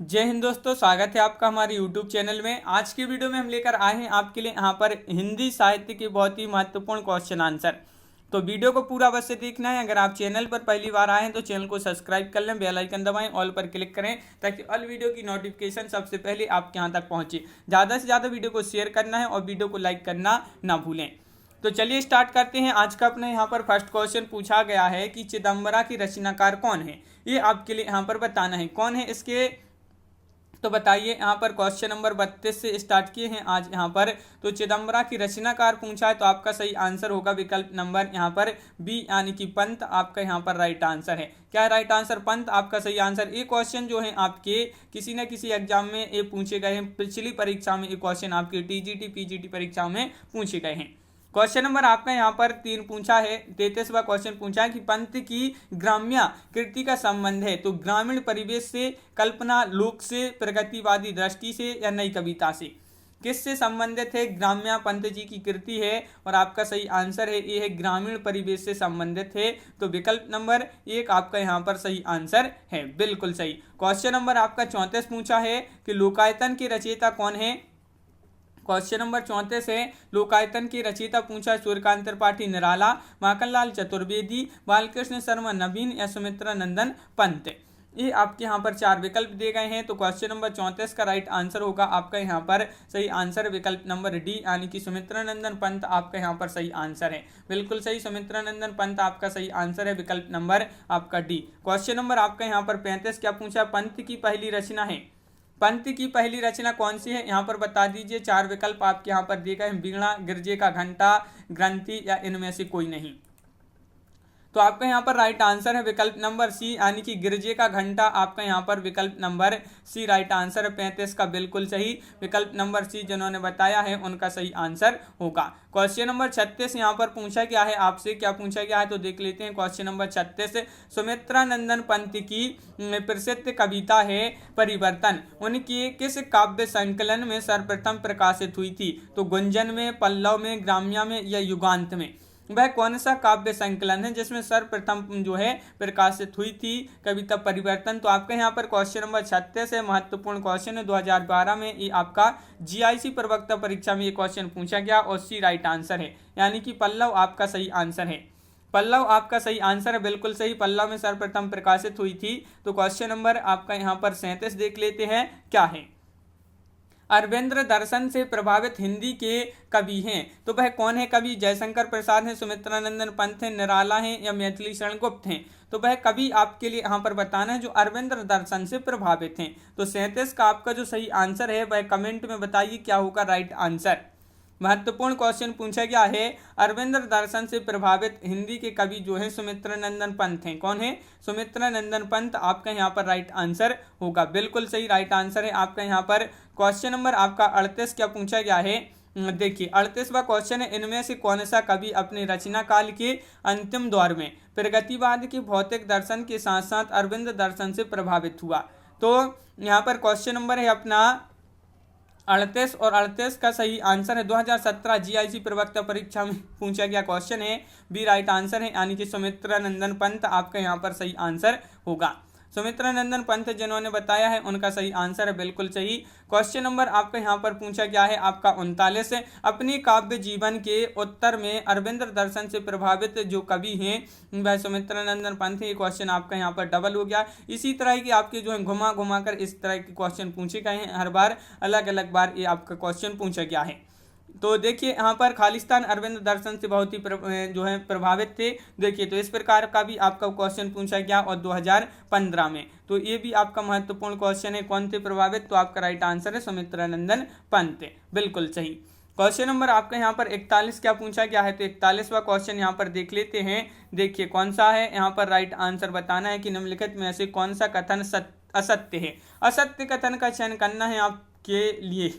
जय हिंद दोस्तों, स्वागत है आपका हमारे YouTube चैनल में। आज की वीडियो में हम लेकर आए हैं आपके लिए यहाँ पर हिंदी साहित्य के बहुत ही महत्वपूर्ण क्वेश्चन आंसर। तो वीडियो को पूरा अवश्य देखना है। अगर आप चैनल पर पहली बार आए हैं तो चैनल को सब्सक्राइब कर लें, बेल आइकन दबाएं, ऑल पर क्लिक करें ताकि ऑल वीडियो की नोटिफिकेशन सबसे पहले आपके यहाँ तक पहुँचे। ज़्यादा से ज़्यादा वीडियो को शेयर करना है और वीडियो को लाइक करना ना भूलें। तो चलिए स्टार्ट करते हैं। आज का अपने यहाँ पर फर्स्ट क्वेश्चन पूछा गया है कि चिदम्बरा की रचनाकार कौन है। ये आपके लिए यहाँ पर बताना है कौन है इसके। तो बताइए, यहाँ पर क्वेश्चन नंबर 32 से स्टार्ट किए हैं आज यहाँ पर। तो चिदम्बरा की रचनाकार पूछा है तो आपका सही आंसर होगा विकल्प नंबर यहाँ पर बी यानी कि पंत आपका यहाँ पर राइट आंसर है। क्या है राइट आंसर? पंत आपका सही आंसर। ये क्वेश्चन जो है आपके किसी न किसी एग्जाम में ये पूछे गए हैं। पिछली परीक्षा में ये क्वेश्चन आपके टीजीटी पीजीटी परीक्षा में पूछे गए हैं। क्वेश्चन नंबर आपका यहाँ पर 3 पूछा है। 33वां क्वेश्चन पूछा है कि पंत की ग्राम्य कृति का संबंध है तो ग्रामीण परिवेश से, कल्पना, लोक से, प्रगतिवादी दृष्टि से या नई कविता से। किससे संबंधित है? ग्राम्य पंत जी की कृति है और आपका सही आंसर है ये है ग्रामीण परिवेश से संबंधित है। तो विकल्प नंबर 1 आपका यहाँ पर सही आंसर है, बिल्कुल सही। क्वेश्चन नंबर आपका 34 पूछा है कि लोकायतन के रचयिता कौन है। क्वेश्चन नंबर 34 है लोकायतन की रचयिता पूछा सूर्यकांत त्रिपाठी निराला, माखनलाल चतुर्वेदी, बालकृष्ण शर्मा नवीन या सुमित्रा नंदन पंत। ये आपके यहाँ पर 4 विकल्प दिए गए हैं। तो क्वेश्चन नंबर 34 का राइट आंसर होगा आपका यहाँ पर सही आंसर विकल्प नंबर डी यानी कि सुमित्रा नंदन पंत आपका यहाँ पर सही आंसर है, बिल्कुल सही। सुमित्रा नंदन पंत आपका सही आंसर है, विकल्प नंबर आपका डी। क्वेश्चन नंबर आपका यहाँ पर 35 क्या पूछा? पंत की पहली रचना है। पंत की पहली रचना कौन सी है यहाँ पर बता दीजिए। 4 विकल्प आपके यहाँ पर दिए गए हैं, वीणा, गिरजे का घंटा, ग्रंथि या इनमें से कोई नहीं। तो आपका यहाँ पर राइट आंसर है विकल्प नंबर सी यानी कि गिरजे का घंटा आपका यहाँ पर विकल्प नंबर सी राइट आंसर है। 35 का बिल्कुल सही, विकल्प नंबर सी जिन्होंने बताया है उनका सही आंसर होगा। क्वेश्चन नंबर 36 यहाँ पर पूछा गया है आपसे, क्या पूछा गया है तो देख लेते हैं। क्वेश्चन नंबर 36 सुमित्रा नंदन पंत की प्रसिद्ध कविता है परिवर्तन उनकी किस काव्य संकलन में सर्वप्रथम प्रकाशित हुई थी। तो गुंजन में, पल्लव में, ग्राम्य में या युगांत में। वह कौन सा काव्य संकलन है जिसमें सर्वप्रथम जो है प्रकाशित हुई थी कविता परिवर्तन। तो आपके यहाँ पर क्वेश्चन नंबर 36 है, महत्वपूर्ण क्वेश्चन है। 2012 में ये आपका जीआईसी प्रवक्ता परीक्षा में ये क्वेश्चन पूछा गया और सी राइट आंसर है यानी कि पल्लव आपका सही आंसर है। पल्लव आपका सही आंसर है, बिल्कुल सही। पल्लव में सर्वप्रथम प्रकाशित हुई थी। तो क्वेश्चन नंबर आपका यहाँ पर 37 देख लेते हैं क्या है। अरविंद दर्शन से प्रभावित हिंदी के कवि हैं तो वह कौन है कवि? जयशंकर प्रसाद हैं, सुमित्रा नंदन पंत हैं, निराला हैं या मैथिली शरण गुप्त हैं। तो वह कवि आपके लिए यहाँ पर बताना है जो अरविंद दर्शन से प्रभावित हैं। तो 37 का आपका जो सही आंसर है वह कमेंट में बताइए क्या होगा राइट आंसर। महत्वपूर्ण क्वेश्चन पूछा गया है। अरविंद दर्शन से प्रभावित हिंदी के कवि जो है सुमित्रा नंदन पंत हैं। कौन है? सुमित्रा नंदन पंत आपका यहाँ पर राइट आंसर होगा, बिल्कुल सही राइट आंसर है आपका यहाँ पर। क्वेश्चन नंबर आपका 38 क्या पूछा गया है देखिए। 38वां क्वेश्चन है इनमें से कौन सा कवि अपने रचना काल के अंतिम दौर में प्रगतिवाद के भौतिक दर्शन के साथ साथ अरविंद दर्शन से प्रभावित हुआ। तो यहाँ पर क्वेश्चन नंबर है अपना 38 और 38 का सही आंसर है 2017 जीआईसी प्रवक्ता परीक्षा में पूछा गया क्वेश्चन है, बी राइट आंसर है यानी कि सुमित्रा नंदन पंत आपका यहाँ पर सही आंसर होगा। सुमित्रा नंदन पंत जिन्होंने बताया है उनका सही आंसर है, बिल्कुल सही। क्वेश्चन नंबर आपका यहाँ पर पूछा गया है आपका 39 अपनी काव्य जीवन के उत्तर में अरविंद दर्शन से प्रभावित जो कवि हैं वह सुमित्रा नंदन पंत है। ये क्वेश्चन आपका यहाँ पर डबल हो गया। इसी तरह की आपके जो है घुमा घुमा कर इस तरह के क्वेश्चन पूछे गए हैं, हर बार अलग अलग बार ये आपका क्वेश्चन पूछा गया है। तो देखिए यहाँ पर खालिस्तान अरविंद दर्शन से बहुत ही जो है प्रभावित थे। देखिए तो इस प्रकार का भी आपका क्वेश्चन पूछा गया और 2015 में। तो ये भी आपका महत्वपूर्ण क्वेश्चन है, कौन थे प्रभावित। तो आपका राइट आंसर है सुमित्रा नंदन पंत, बिल्कुल सही। क्वेश्चन नंबर आपका यहाँ पर 41 क्या पूछा गया है। तो 41वां क्वेश्चन यहाँ पर देख लेते हैं। देखिए कौन सा है, यहाँ पर राइट आंसर बताना है कि निम्नलिखित में से कौन सा कथन असत्य है। असत्य कथन का चयन करना है आपके लिए,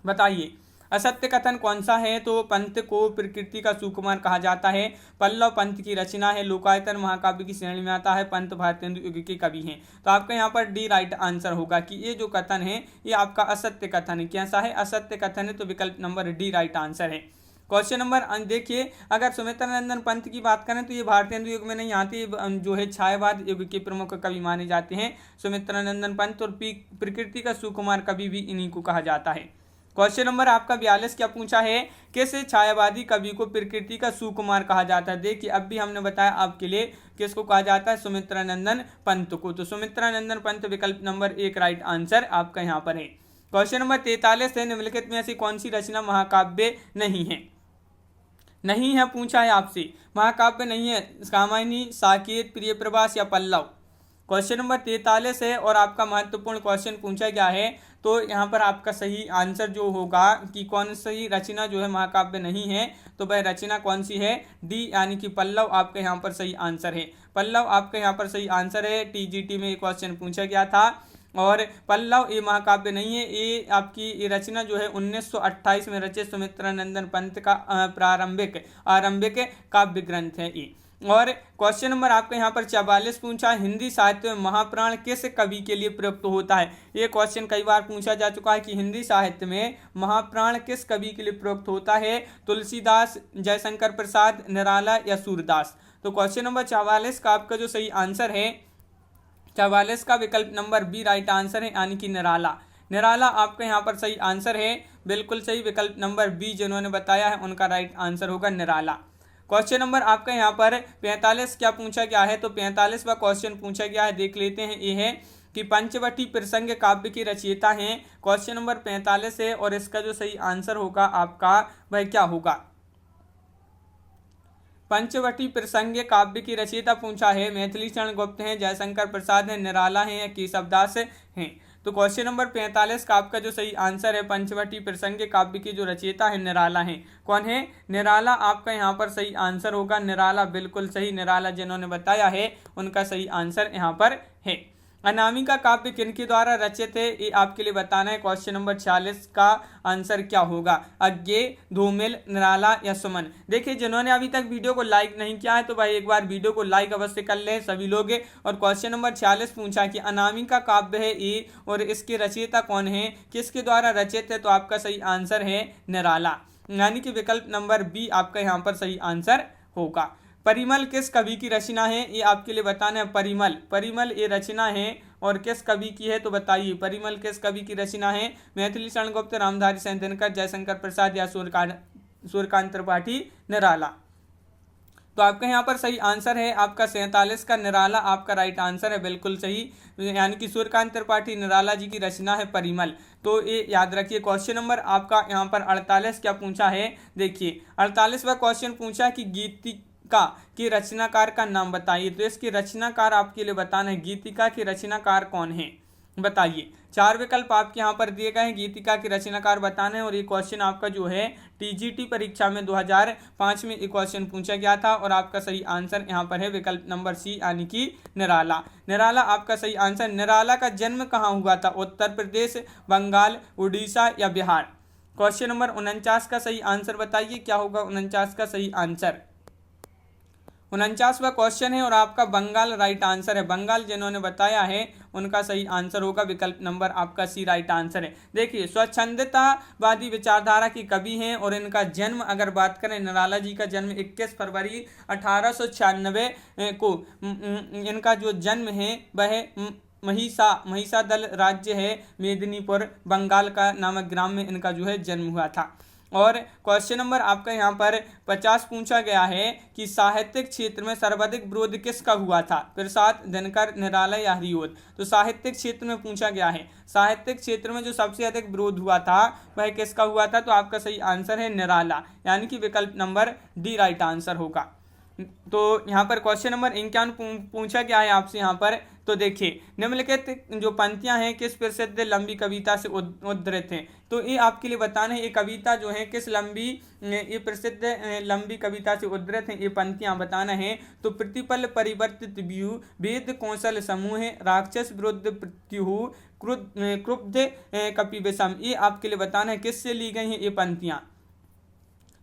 बताइए असत्य कथन कौन सा है। तो पंत को प्रकृति का सुकुमार कहा जाता है, पल्लव पंत की रचना है, लोकायतन महाकाव्य की श्रेणी में आता है, पंत भारतेंदु युग के कवि हैं। तो आपका यहाँ पर डी राइट आंसर होगा कि ये जो कथन है ये आपका असत्य कथन है। कैसा है? असत्य कथन है, तो विकल्प नंबर डी राइट आंसर है। क्वेश्चन नंबर देखिए, अगर सुमित्रा नंदन पंत की बात करें तो ये भारतीय हिंदू युग में नहीं आती, जो है छायावाद युग के प्रमुख कवि माने जाते हैं सुमित्रा नंदन पंत, और प्रकृति का सुकुमार कवि भी इन्हीं को कहा जाता है। क्वेश्चन नंबर आपका 42 क्या पूछा है, किस छायावादी कवि को प्रकृति का सुकुमार कहा जाता है। देखिए अब भी हमने बताया आपके लिए किसको कहा जाता है, सुमित्रा नंदन पंत को। तो सुमित्रा नंदन पंत विकल्प नंबर 1 राइट आंसर आपका यहाँ पर है। क्वेश्चन नंबर 43 है, निम्नलिखित में ऐसी कौन सी रचना महाकाव्य नहीं है। नहीं है पूछा है आपसे, महाकाव्य नहीं है, कामायनी, साकेत, प्रिय प्रवास या पल्लव। क्वेश्चन नंबर 43 है और आपका महत्वपूर्ण क्वेश्चन पूछा गया है। तो यहाँ पर आपका सही आंसर जो होगा कि कौन सी रचना जो है महाकाव्य नहीं है, तो वह रचना कौन सी है, डी यानी कि पल्लव आपका यहाँ पर सही आंसर है। पल्लव आपका यहाँ पर सही आंसर है। टीजीटी में ये क्वेश्चन पूछा गया था और पल्लव ये महाकाव्य नहीं है, ये आपकी ये रचना जो है 1928 में रचित सुमित्रा नंदन पंत का आरंभिक काव्य ग्रंथ है ये। और क्वेश्चन नंबर आपका यहाँ पर 44 पूछा, हिंदी साहित्य में महाप्राण किस कवि के लिए प्रयुक्त होता है। ये क्वेश्चन कई बार पूछा जा चुका है कि हिंदी साहित्य में महाप्राण किस कवि के लिए प्रयुक्त होता है, तुलसीदास, जयशंकर प्रसाद, निराला या सूरदास। तो क्वेश्चन नंबर 44 का आपका जो सही आंसर है, 44 का विकल्प नंबर बी राइट आंसर है, यानी कि निराला। निराला आपका यहाँ पर सही आंसर है, बिल्कुल सही, विकल्प नंबर बी जिन्होंने बताया है उनका राइट आंसर होगा निराला। क्वेश्चन नंबर आपका यहाँ पर 45 क्या पूछा गया है, तो 45वां क्वेश्चन पूछा गया है, देख लेते हैं। ये है कि पंचवटी प्रसंग काव्य की रचयिता हैं। क्वेश्चन नंबर 45 है और इसका जो सही आंसर होगा आपका वह क्या होगा, पंचवटी प्रसंग काव्य की रचयिता पूछा है मैथिली शरण गुप्त हैं, जयशंकर प्रसाद हैं, निराला हैं या केशवदास हैं। तो क्वेश्चन नंबर 45 का आपका जो सही आंसर है, पंचवटी प्रसंग काव्य की जो रचयिता है निराला हैं। कौन है, निराला आपका यहाँ पर सही आंसर होगा, निराला बिल्कुल सही, निराला जिन्होंने बताया है उनका सही आंसर यहाँ पर है। अनामिका काव्य किनके द्वारा रचित है, ये आपके लिए बताना है। क्वेश्चन नंबर 46 का आंसर क्या होगा, अज्ञे, धूमिल, निराला या सुमन। देखिए जिन्होंने अभी तक वीडियो को लाइक नहीं किया है तो भाई एक बार वीडियो को लाइक अवश्य कर ले सभी लोग। और क्वेश्चन नंबर 46 पूछा कि अनामिका काव्य है ये और इसके रचयिता कौन है, किसके द्वारा रचित है, तो आपका सही आंसर है निराला, यानी कि विकल्प नंबर बी आपका यहाँ पर सही आंसर होगा। परिमल किस कवि की रचना है, ये आपके लिए बताना है। परिमल ये रचना है और किस कवि की है, तो बताइए परिमल किस कवि की रचना है, मैथिली शरण गुप्त, रामधारी सिंह दिनकर, जयशंकर प्रसाद या सूर्यकांत त्रिपाठी, निराला। तो आपका यहाँ पर सही आंसर है आपका 47 का निराला आपका राइट आंसर है, बिल्कुल सही, यानी कि सूर्यकांत त्रिपाठी निराला जी की रचना है परिमल। तो ये याद रखिए। क्वेश्चन नंबर आपका यहाँ पर 48 क्या पूछा है, देखिए 48वां क्वेश्चन पूछा कि गीतिका की रचनाकार का नाम बताइए। तो इसकी रचनाकार आपके लिए बताना है, गीतिका की रचनाकार कौन है बताइए। 4 विकल्प आपके यहाँ पर दिए गए हैं, गीतिका की रचनाकार बताना है। और ये क्वेश्चन आपका जो है टीजीटी परीक्षा में 2005 में ये क्वेश्चन पूछा गया था और आपका सही आंसर यहाँ पर है विकल्प नंबर सी, यानी कि निराला। निराला आपका सही आंसर। निराला का जन्म कहाँ हुआ था, उत्तर प्रदेश, बंगाल, उड़ीसा या बिहार। क्वेश्चन नंबर 49 का सही आंसर बताइए, क्या होगा 49 का सही आंसर। 49वां क्वेश्चन है और आपका बंगाल राइट आंसर है। बंगाल जिन्होंने बताया है उनका सही आंसर होगा विकल्प नंबर आपका सी राइट आंसर है। देखिए स्वच्छंदतावादी विचारधारा की कवि हैं और इनका जन्म अगर बात करें, निराला जी का जन्म 21 फरवरी 1896 को इनका जो जन्म है वह महिषादल राज्य है, मेदिनीपुर बंगाल का नामक ग्राम में इनका जो है जन्म हुआ था। और क्वेश्चन नंबर आपका यहाँ पर 50 पूछा गया है कि साहित्यिक क्षेत्र में सर्वाधिक विरोध किसका हुआ था, प्रसाद, दिनकर, निराला या हरिओद। तो साहित्यिक क्षेत्र में पूछा गया है, साहित्यिक क्षेत्र में जो सबसे अधिक विरोध हुआ था वह किसका हुआ था, तो आपका सही आंसर है निराला, यानी कि विकल्प नंबर डी राइट आंसर होगा। तो यहाँ पर क्वेश्चन नंबर 51 पूछा गया है आपसे यहाँ पर। तो देखिए निम्नलिखित जो पंक्तियां हैं किस प्रसिद्ध लंबी कविता से उद्धृत हैं। तो ये आपके लिए बताना है ये कविता जो है किस ये प्रसिद्ध लंबी कविता से उद्धृत हैं, ये पंक्तियां बताना है। तो प्रतिपल परिवर्तित व्यू, वेद कौशल समूह, राक्षस विरुद्ध प्रत्युहु, क्रुद्ध कपिविषम, ये आपके लिए बताना है किससे ली गई हैं ये पंक्तियां।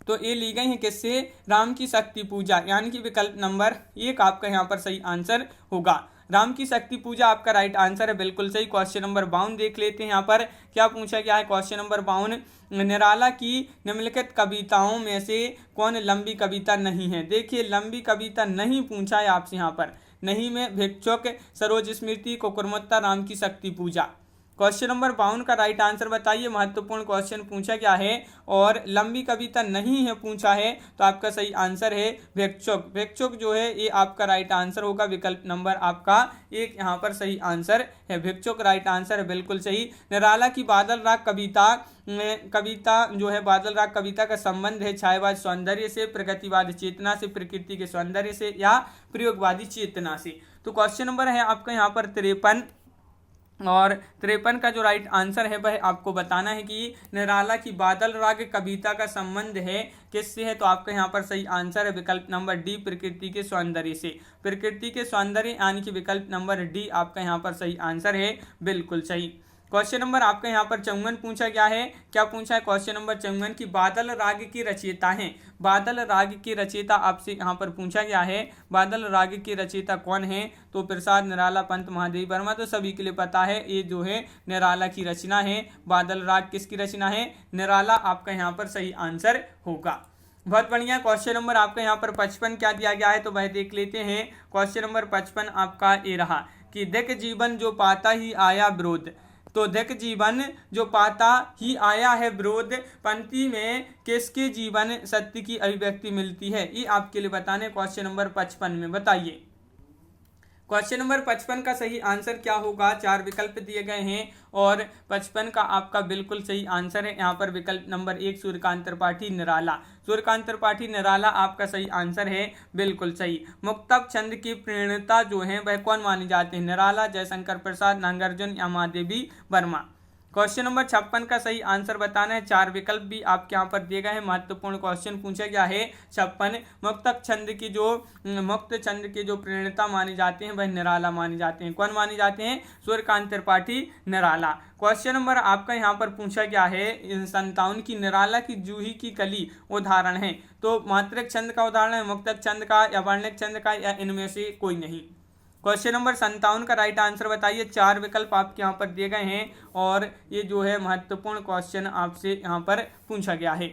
तो ये ली गई हैं किससे, राम की शक्ति पूजा, यानी कि विकल्प नंबर 1 आपका यहाँ पर सही आंसर होगा। राम की शक्ति पूजा आपका राइट आंसर है, बिल्कुल सही। क्वेश्चन नंबर 52 देख लेते हैं यहाँ पर क्या पूछा गया है। क्वेश्चन नंबर 52, निराला की निम्नलिखित कविताओं में से कौन लंबी कविता नहीं है। देखिए लंबी कविता नहीं पूछा है आपसे यहाँ पर, नहीं में भिक्षुक, सरोज स्मृति, कुकुरमुत्ता, राम की शक्ति पूजा। क्वेश्चन नंबर 52 का राइट आंसर बताइए, महत्वपूर्ण क्वेश्चन पूछा गया है और लंबी कविता नहीं है पूछा है, तो आपका सही आंसर है भिक्षुक। भिक्षुक जो है ये आपका राइट आंसर होगा, विकल्प नंबर आपका एक यहाँ पर सही आंसर है, भिक्षुक राइट आंसर है, बिल्कुल सही। निराला की बादल राग कविता जो है, बादल राग कविता का संबंध है छायावाद सौंदर्य से, प्रगतिवादी चेतना से, प्रकृति के सौंदर्य से या प्रयोगवादी चेतना से। तो क्वेश्चन नंबर है आपका यहाँ पर 53 और 53 का जो राइट आंसर है वह आपको बताना है कि निराला की बादल राग कविता का संबंध है किससे है, तो आपका यहाँ पर सही आंसर है विकल्प नंबर डी, प्रकृति के सौंदर्य से। प्रकृति के सौंदर्य यानी कि विकल्प नंबर डी आपका यहाँ पर सही आंसर है, बिल्कुल सही। क्वेश्चन नंबर आपका यहाँ पर 54 पूछा गया है, क्या पूछा है क्वेश्चन नंबर 54 की बादल राग की रचयिता हैं। बादल राग की रचयिता आपसे यहाँ पर पूछा गया है, बादल राग की रचयिता कौन है, तो प्रसाद, निराला, पंत, महादेवी वर्मा। तो सभी के लिए पता है ये जो है निराला की रचना है। बादल राग किसकी रचना है, निराला आपका यहाँ पर सही आंसर होगा। बहुत बढ़िया। क्वेश्चन नंबर आपका यहाँ पर 55 क्या दिया गया है, तो वह देख लेते हैं। क्वेश्चन नंबर 55 आपका ये रहा कि देख जीवन जो पाता ही आया विरोध। तो देख जीवन जो पाता ही आया है विरोध पंक्ति में किसके जीवन सत्य की अभिव्यक्ति मिलती है, ये आपके लिए बताने क्वेश्चन नंबर 55 में बताइए। क्वेश्चन नंबर 55 का सही आंसर क्या होगा, 4 विकल्प दिए गए हैं और 55 का आपका बिल्कुल सही आंसर है यहाँ पर विकल्प नंबर 1, सूर्यकांत त्रिपाठी निराला। सूर्यकांत त्रिपाठी निराला आपका सही आंसर है, बिल्कुल सही। मुक्तक छंद की प्रेरणा जो है वह कौन मानी जाती है, निराला, जयशंकर प्रसाद, नागार्जुन या महादेवी वर्मा। क्वेश्चन नंबर 56 का सही आंसर बताना है, 4 विकल्प भी आपके यहाँ पर दिए गए हैं। महत्वपूर्ण क्वेश्चन पूछा गया है 56। मुक्त छंद की जो प्रेरणा मानी जाते हैं वह निराला मानी जाते हैं। कौन मानी जाते हैं, सूर्यकांत त्रिपाठी निराला। क्वेश्चन नंबर आपका यहाँ पर पूछा गया है 57 की निराला की जूही की कली उदाहरण है। तो मात्रिक छंद का उदाहरण है, मुक्तक छंद का या वर्णिक छंद का या इनमें से कोई नहीं। क्वेश्चन नंबर 57 का राइट आंसर बताइए, 4 विकल्प आपके यहाँ पर दिए गए हैं और ये जो है महत्वपूर्ण क्वेश्चन आपसे यहाँ पर पूछा गया है।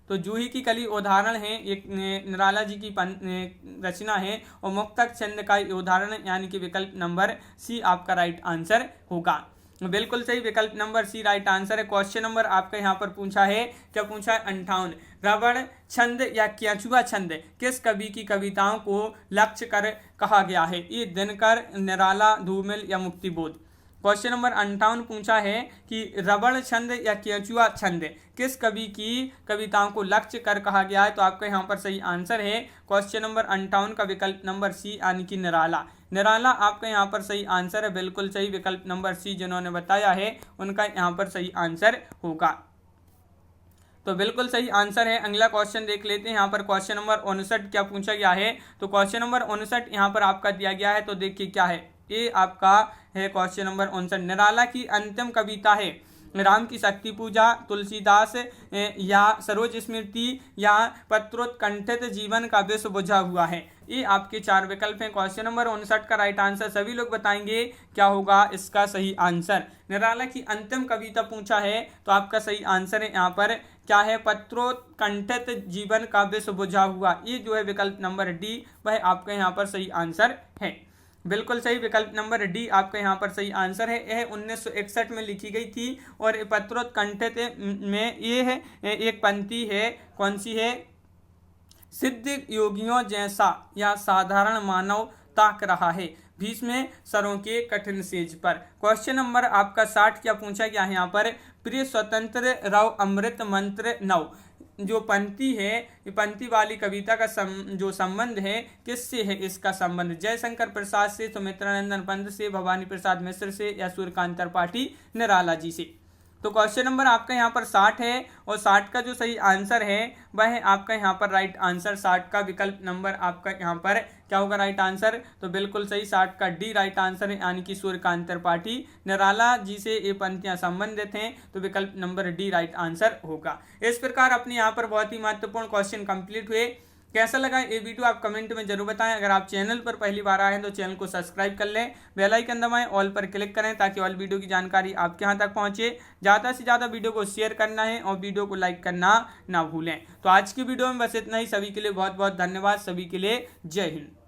तो जूही की कली उदाहरण है, एक निराला जी की रचना है और मुक्तक छंद का उदाहरण यानी कि विकल्प नंबर सी आपका राइट आंसर होगा, बिल्कुल सही। विकल्प नंबर सी राइट आंसर है। क्वेश्चन नंबर आपका यहाँ पर पूछा है, क्या पूछा है 58, रबड़ छंद या केंचुआ छंद किस कवि की कविताओं को लक्ष्य कर कहा गया है, ये दिनकर, निराला, धूमिल या मुक्तिबोध। क्वेश्चन नंबर 58 पूछा है कि रबड़ छंद या केंचुआ छंद किस कवि की कविताओं को लक्ष्य कर कहा गया है, तो आपका यहाँ पर सही आंसर है क्वेश्चन नंबर 58 का विकल्प नंबर सी यानी कि निराला। निराला आपका यहाँ पर सही आंसर है, बिल्कुल सही। विकल्प नंबर सी जिन्होंने बताया है उनका यहाँ पर सही आंसर होगा, तो बिल्कुल सही आंसर है। अगला क्वेश्चन देख लेते हैं। यहाँ पर क्वेश्चन नंबर 59 क्या पूछा गया है, तो क्वेश्चन नंबर 59 यहाँ पर आपका दिया गया है, तो देखिए क्या है, ये आपका है क्वेश्चन नंबर 59। निराला की अंतिम कविता है राम की शक्ति पूजा, तुलसीदास या सरोज स्मृति या पत्रोत्कंठित जीवन का विष बुझा हुआ है। ये आपके 4 विकल्प हैं। क्वेश्चन नंबर 59 का राइट आंसर सभी लोग बताएंगे क्या होगा इसका सही आंसर। निराला की अंतिम कविता पूछा है तो आपका सही आंसर है यहाँ पर क्या है, पत्रोत्कंठित जीवन का विष बुझा हुआ। ये जो है विकल्प नंबर डी वह आपका यहाँ पर सही आंसर है, बिल्कुल सही। विकल्प नंबर डी आपका यहाँ पर सही आंसर है। यह 1961 में लिखी गई थी और पत्रोत्कंठित में ये है एक पंक्ति है, कौन सी है, सिद्ध योगियों जैसा या साधारण मानव ताक रहा है भीष्म सरों के कठिन सेज पर। क्वेश्चन नंबर आपका 60 क्या पूछा गया है यहाँ पर, प्रिय स्वतंत्र राव अमृत मंत्र नव। जो पंक्ति है, ये पंक्ति वाली कविता का जो संबंध है किससे है, इसका संबंध जयशंकर प्रसाद से, सुमित्रानंदन पंत से, भवानी प्रसाद मिश्र से या सूर्यकांत त्रिपाठी निराला जी से। तो क्वेश्चन नंबर आपका यहाँ पर 60 है और 60 का जो सही आंसर है वह है आपका यहाँ पर राइट आंसर 60 का विकल्प नंबर आपका यहाँ पर क्या होगा राइट आंसर, तो बिल्कुल सही 60 का डी राइट आंसर है यानी कि सूर्यकांत त्रिपाठी निराला जी से ये पंक्तियां संबंधित हैं, तो विकल्प नंबर डी राइट आंसर होगा। इस प्रकार अपने यहाँ पर बहुत ही महत्वपूर्ण क्वेश्चन कंप्लीट हुए। कैसा लगा ये वीडियो आप कमेंट में जरूर बताएं। अगर आप चैनल पर पहली बार आए हैं तो चैनल को सब्सक्राइब कर लें, बेल आइकन दबाएं, ऑल पर क्लिक करें ताकि ऑल वीडियो की जानकारी आपके यहाँ तक पहुँचे। ज़्यादा से ज़्यादा वीडियो को शेयर करना है और वीडियो को लाइक करना ना भूलें। तो आज की वीडियो में बस इतना ही। सभी के लिए बहुत बहुत धन्यवाद। सभी के लिए जय हिंद।